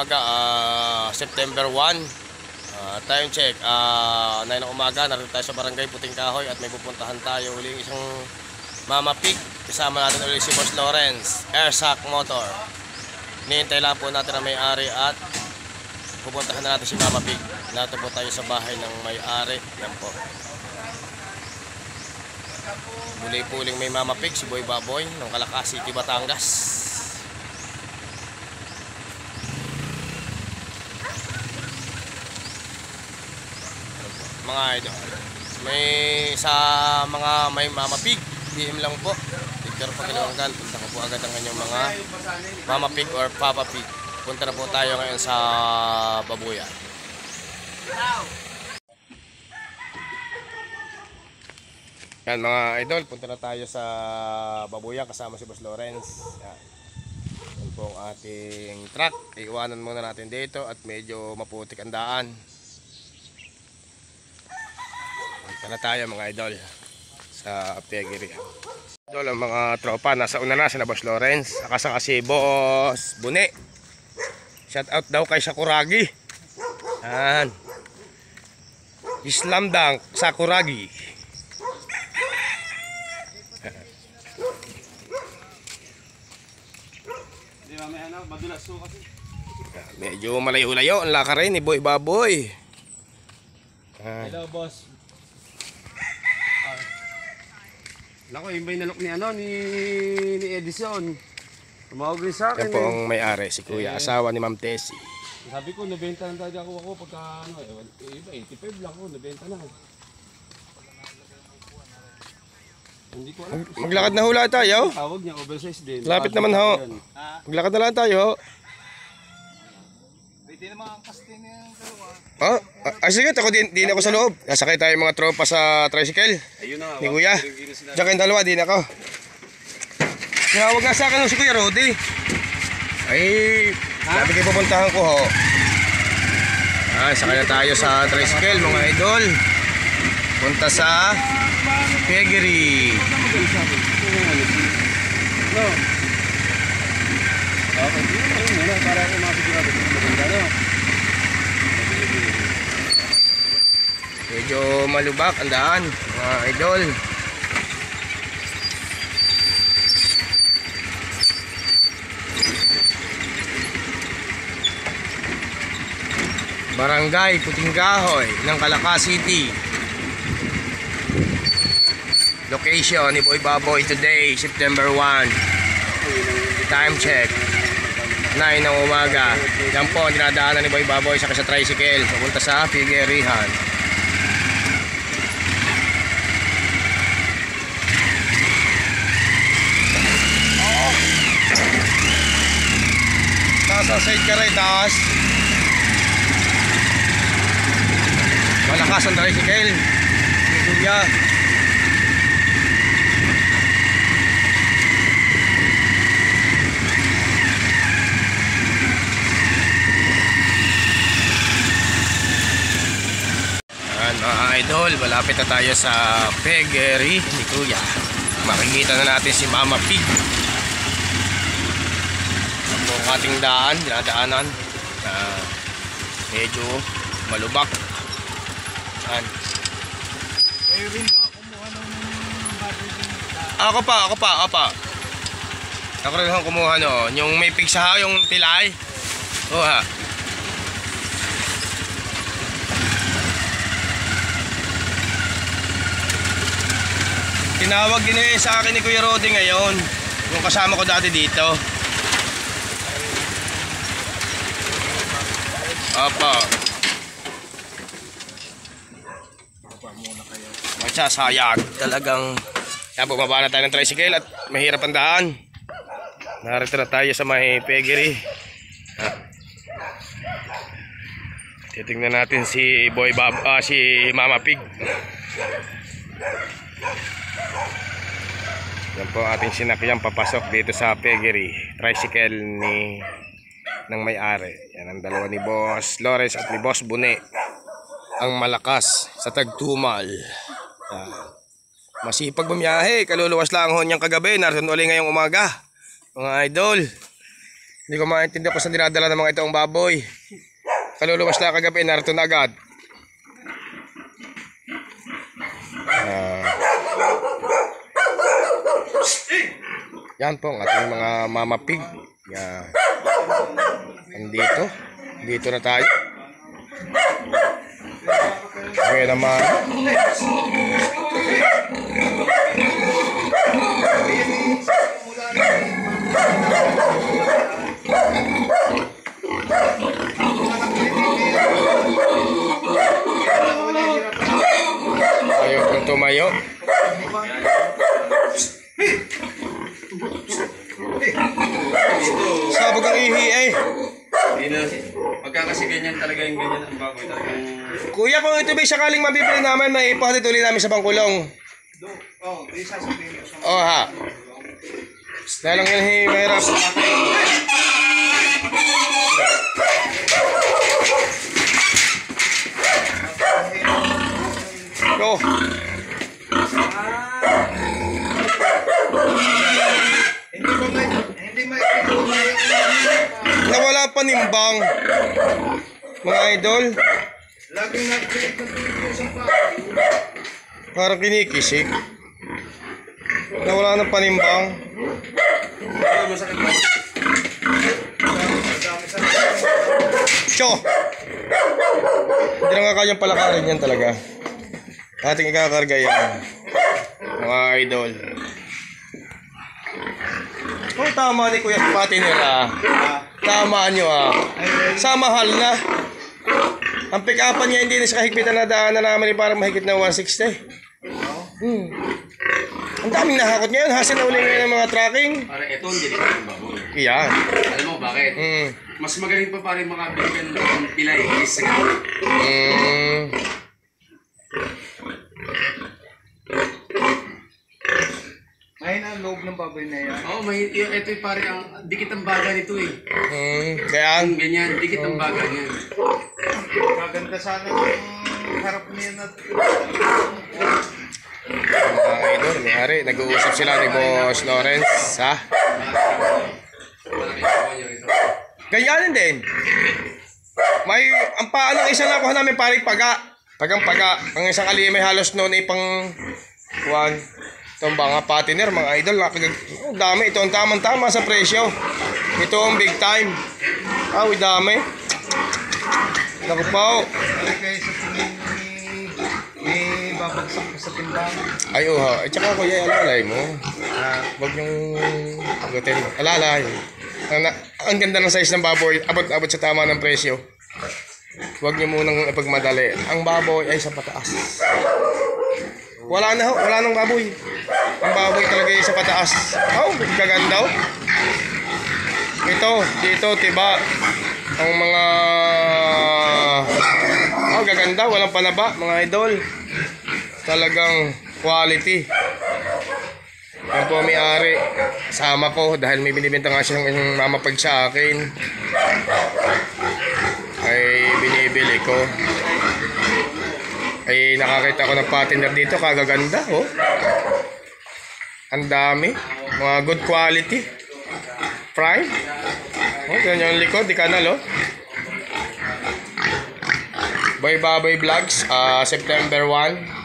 umaga, September 1. Time check, 9 ng umaga. Narito tayo sa Barangay Puting Kahoy at may pupuntahan tayo uling isang Mama Pig. Kasama natin ulit si Boss Lawrence, Airsack Motor. Hinihintay lang po natin ang may-ari at pupuntahan na natin si Mama Pig. Narito po tayo sa bahay ng may-ari. Yan po. Muli-puling may Mama Pig, si Boy Baboy ng Calaca City, Batangas. Mga idol, may sa mga may Mama Pig, DM lang po Victor Pagilawanggan. Punta ko po agad ang kanyang mga Mama Pig or Papa Pig. Punta na po tayo ngayon sa Babuyan. Yan mga idol, punta na tayo sa Babuyan kasama si Boss Lawrence. Yan. Yan po ang ating truck. Iiwanan muna natin dito at medyo maputik ang daan. Punta na tayo mga idol sa Pegiri. Idol, ang mga tropa nasa una na si Boss Lawrence, saka si Boss Bune. Shout out daw kay Sakuragi. Yan. Islam Dunk Sakuragi. Di ba may ano, madulas so kasi. Medyo malayo-layo ang laka rin ni Boy Baboy. Hello boss. Nako, yung may nalok ni ano ni Edison. Tumawag rin sa akin. Yan po ang may-ari, si Kuya, asawa ni Ma'am Tessie. Sabi ko, nabenta lang tayo ako pagka ano, iba 85 lang ako, nabenta na. Hindi ko alam. Maglakad na hula tayo. Tawag niya, oversize din. Lapit naman ho. Maglakad na lang tayo. Pwede naman ang casting yung dalawa. Oh, sige, ako din ako sa loob. Nasakay tayo mga tropa sa tricycle. Ayun na. Ni Kuya. Diyan kayong dalawa, din ako. Tinawag nga sa akin si Kuya Rodi. Ay, sabi kayo pupuntahan ko ho. Sakay na tayo sa tricycle mga idol. Punta sa Pegiri. No. Okay, muna para ako makasigurado kung maganda, no? Medyo malubak ang daan mga idol. Barangay Puting Kahoy ng Calaca City. Location ni Boy Baboy today, September 1. Time check 9 ng umaga. Yan po ang dinadaanan ni Boy Baboy sa tricycle papunta sa Figuerihan. Nasa side ka rin, taas. Malakas ang tricycle ni Kuya. Mga idol, malapit na tayo sa Pegiri ni Kuya. Makikita na natin si Mama Pig. Ito po ang ating daan, dinadaanan. Medyo malubak. Saan? Kayo rin ba kumuha ng battery? Ako pa. Ako rin lang kumuha no. Yung may pigsaha, yung pilay. Oo ha. Tinawag din sa akin ni Kuya Rodi ngayon. Yung kasama ko dati dito. Apa. Magsasayag. Talagang bumaba na tayo ng tricycle at mahirap ang daan. Narito na tayo sa may Pegiri. Titingnan natin si si Mama Pig. Yan po ating sinakyan papasok dito sa Pegiri. Tricycle ng may-ari. Yan ang dalawa ni Boss Lawrence at ni Boss Bune. Ang malakas sa Tagtumal. Masipag bumiyahe. Kaluluwas lang ho niyang kagabi. Naroon ulit ngayong umaga. Mga idol. Hindi ko maintindihan kung saan dinadala ng mga itong baboy. Kaluluwas na kagabi, narito na agad. Yan po ang ating mga mama pig. Yan. Andito. Dito na tayo. Okay naman. Ayaw kong tumayo. Sabog ang ihi eh. Pagka kasi ganyan talaga yung ganyan ang baboy talagang... Kuya, kung ito ba sakaling mabibili namin, may ipahatid ulit namin sa Bangkulong. Oh, ha. Dahil lang yun, mahirap. Go. Nawala pa nimbang. Mga idol. Laging nag-create ng tuloy sa pa. Parang kinikisik. Nawala ng panimbang. Masakit ba? Cho! Hindi na nga kayang palakarin yan talaga. Ating ikakarga yan. Mga idol. Oh, tama ni Kuya Pati nila. Tama nyo Sa mahal na. Ang pick-upan niya hindi na siya kahigpitan na daan na namin parang mahigit na 160. Ang daming nahakot ngayon. Hasil na uli ngayon ng mga tracking. Para ito ang delikado ng baboy. Iyan. Alam mo bakit? Mas magaling pa parin makabigyan ng pilay kaysa sa gabi. Ayun ang loob ng baboy na yan. Oo, ito yung pare ang dikit ang baga nito eh. Kaya ang ganyan, dikit ang baga niya. Maganda sana yung harap niya na... mga idol, may nag-uusap sila ni Boss Lawrence, ha? Ganyanin din. Ang paa ng isang nakuha namin paring paga. Pagang-paga. Ang isang kali may halos noon ay pang 1. Itong mga patiner, mga idol. Dami. Ito ang tamang-tama sa presyo. Ito ang big time. Dami. Naku po. May babagsak sa timbang. Ay, at saka kuya, alalay mo. Huwag yung agutin. Alalay. Ang ganda ng size ng baboy. Abot sa tama ng presyo. Huwag niyo munang ipagmadali. Ang baboy ay sa pataas. Wala nang baboy. Ang baboy talaga ay sa pataas. Gaganda. Dito, tiba. Ang mga... gaganda. Walang panaba, mga idol. Talagang quality. Yan po may-ari. Sama ko dahil may binibenta nga siyang mamapag sa akin. Ay binibili ko. Ay nakakita ko ng patiner dito. Kagaganda. Ang dami. Mga good quality. Prime. Ganyan yung likod. Di kanal. Boy Baboy Vlogs. September 1.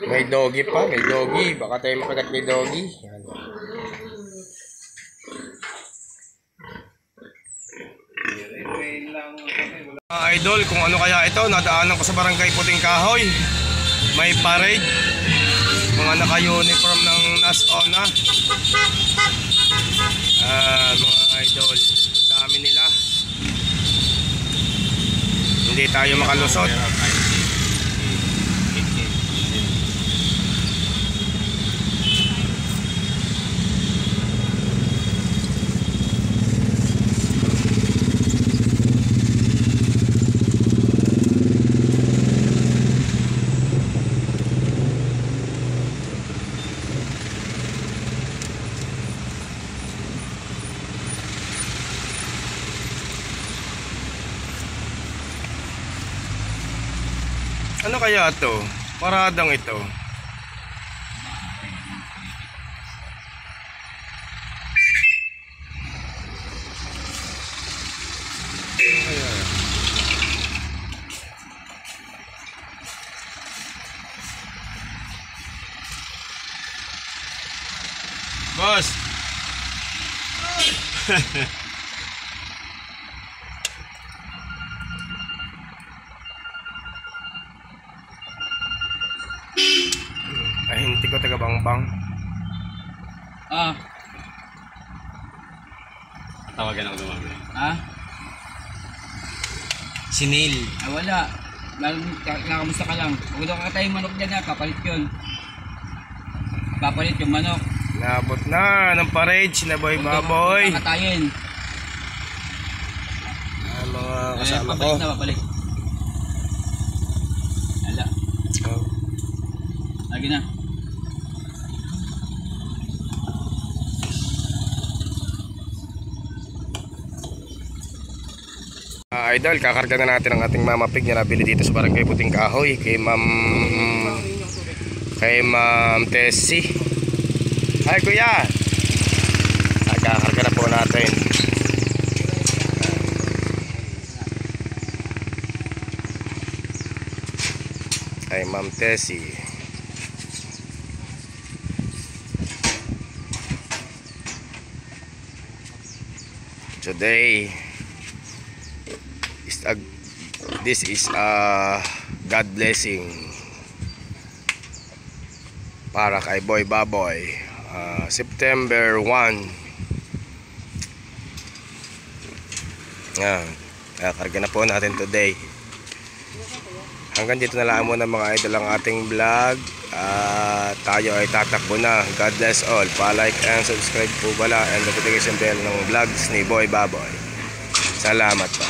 May doggy pa, may doggy. Baka tayo makagat may doggy. Yan. Idol, kung ano kaya ito, nadaanan ko sa barangay Puting Kahoy. May parade. Mga naka-uniform ng NASONA. Mga idol, dami nila. Hindi tayo makalusot. Ano kaya to? Paradang ito. Boss. Ay, hindi ko taga bangbang. Tawagan ako dumami. Si Neil. Wala. Nakamusta ka lang. Huwag daw kakatay yung manok dyan ha. Papalit yun. Papalit yung manok. Naabot na ng parade si na Boy Baboy. Kakatayin. Ang mga kasama ko. Papalit na, papalit. Wala. Lagi na. Idol, kakarga na natin ang ating Mama Pig na nabili dito sa Barangay Puting Kahoy kay Ma'am Tessie. Hi kuya. Kakarga na po natin. Kay Ma'am Tessie. Today this is a God blessing para kay Boy Baboy. September 1. Karga na po natin today. Hanggang dito na lang muna mga idol ang ating vlog. Tayo ay tatakbo na. God bless all. Pa-like and subscribe po bala and notification bell ng vlogs ni Boy Baboy. Salamat pa.